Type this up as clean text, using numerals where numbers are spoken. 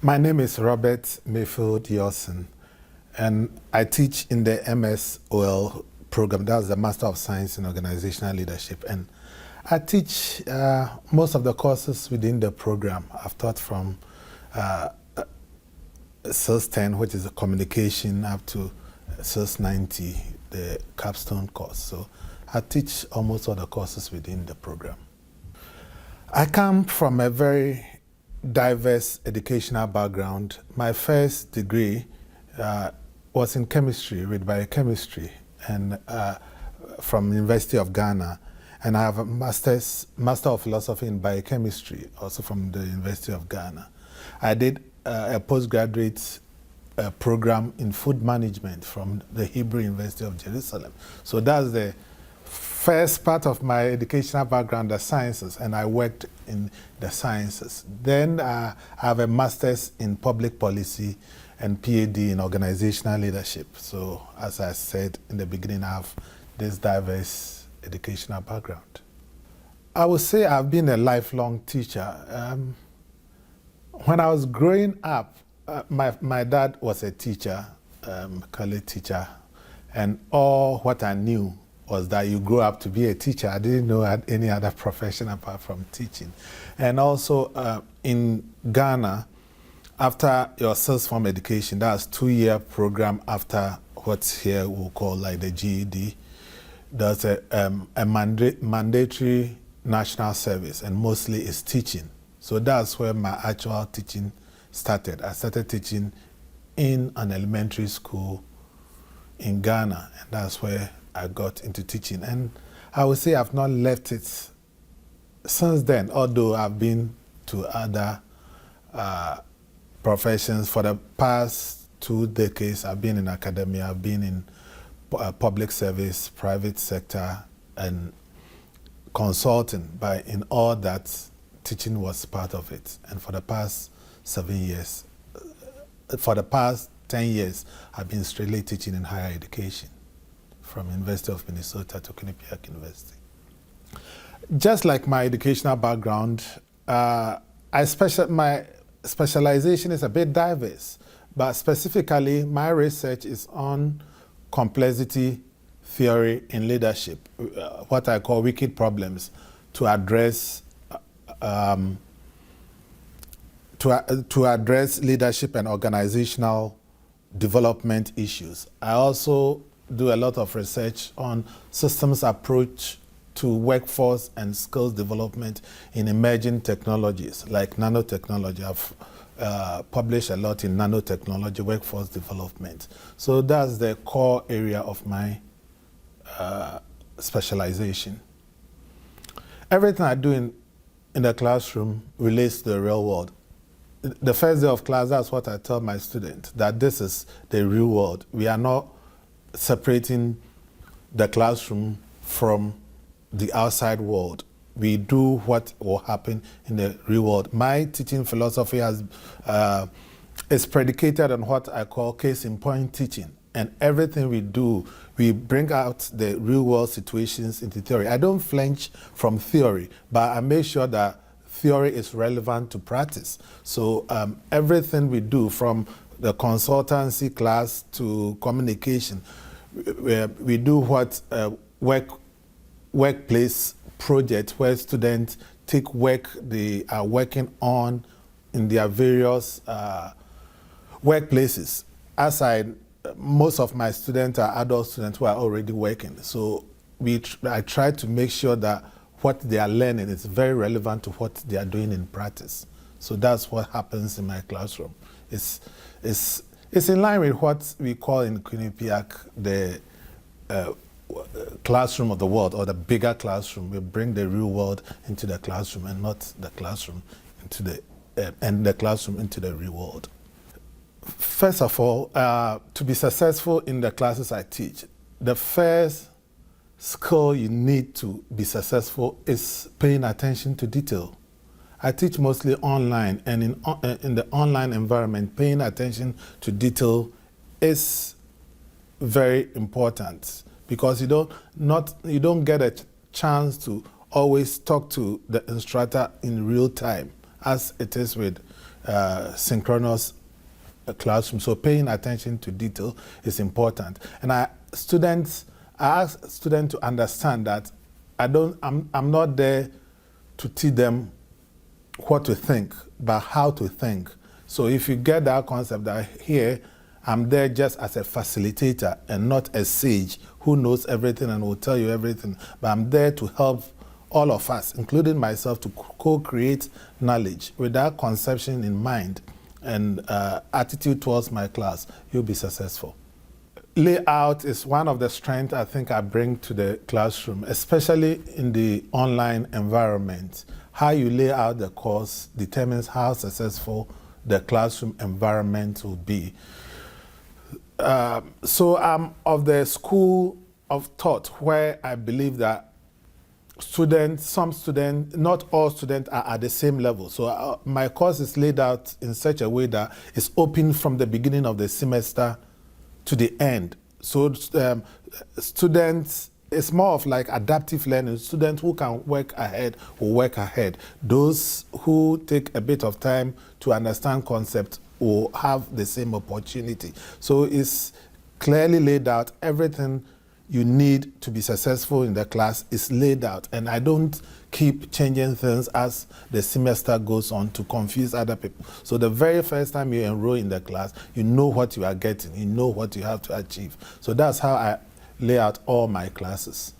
My name is Robert Mayfield Yawson, and I teach in the MSOL program. That's the Master of Science in Organizational Leadership. And I teach most of the courses within the program. I've taught from SILS 10, which is a communication, up to SILS 90, the capstone course. So I teach almost all the courses within the program. I come from a very diverse educational background. My first degree was in chemistry, with biochemistry, and from University of Ghana. And I have a Master of Philosophy in Biochemistry, also from the University of Ghana. I did a postgraduate program in food management from the Hebrew University of Jerusalem. So that's the first part of my educational background, the sciences, and I worked in the sciences. Then I have a master's in public policy and PhD in organizational leadership. So as I said in the beginning, I have this diverse educational background. I would say I've been a lifelong teacher. When I was growing up, my dad was a teacher, college teacher, and all what I knew was that you grow up to be a teacher. I didn't know I had any other profession apart from teaching. And also in Ghana, after your sixth form education, that's a 2-year program after what's here we'll call like the GED, there's a mandatory national service, and mostly it's teaching. So that's where my actual teaching started. I started teaching in an elementary school in Ghana, and that's where I got into teaching. And I would say I've not left it since then, although I've been to other professions. For the past 2 decades, I've been in academia, I've been in public service, private sector, and consulting. But in all that, teaching was part of it. And for the past 7 years, for the past 10 years, I've been strictly teaching in higher education, from University of Minnesota to Quinnipiac University. Just like my educational background, my specialization is a bit diverse, but specifically my research is on complexity theory in leadership, what I call wicked problems, to address leadership and organizational development issues. I also do a lot of research on systems approach to workforce and skills development in emerging technologies like nanotechnology. I've published a lot in nanotechnology, workforce development. So that's the core area of my specialization. Everything I do in the classroom relates to the real world. The first day of class, that's what I tell my students, that this is the real world. We are not separating the classroom from the outside world. We do what will happen in the real world. My teaching philosophy is predicated on what I call case-in-point teaching. And everything we do, we bring out the real-world situations into theory. I don't flinch from theory, but I make sure that theory is relevant to practice. So everything we do, from the consultancy class to communication, we do what workplace project where students take work they are working on in their various workplaces. Most of my students are adult students who are already working. So I try to make sure that what they are learning is very relevant to what they are doing in practice. So that's what happens in my classroom. It's in line with what we call in Quinnipiac the classroom of the world, or the bigger classroom. We bring the real world into the classroom, and not the classroom into the real world. First of all, to be successful in the classes I teach, the first skill you need to be successful is paying attention to detail. I teach mostly online, and in the online environment, paying attention to detail is very important, because you don't get a chance to always talk to the instructor in real time, as it is with synchronous classroom. So paying attention to detail is important. And I ask students to understand that I'm not there to teach them what to think, but how to think. So if you get that concept that here, I'm there just as a facilitator and not a sage who knows everything and will tell you everything, but I'm there to help all of us, including myself, to co-create knowledge. With that conception in mind and attitude towards my class, you'll be successful. Layout is one of the strengths I think I bring to the classroom, especially in the online environment. How you lay out the course determines how successful the classroom environment will be. So I'm of the school of thought where I believe that some students, not all students are at the same level. So my course is laid out in such a way that it's open from the beginning of the semester to the end. So students, it's more of like adaptive learning. Students who can work ahead will work ahead. Those who take a bit of time to understand concept will have the same opportunity. So it's clearly laid out. Everything you need to be successful in the class is laid out. And I don't keep changing things as the semester goes on to confuse other people. So the very first time you enroll in the class, you know what you are getting, you know what you have to achieve. So that's how I lay out all my classes.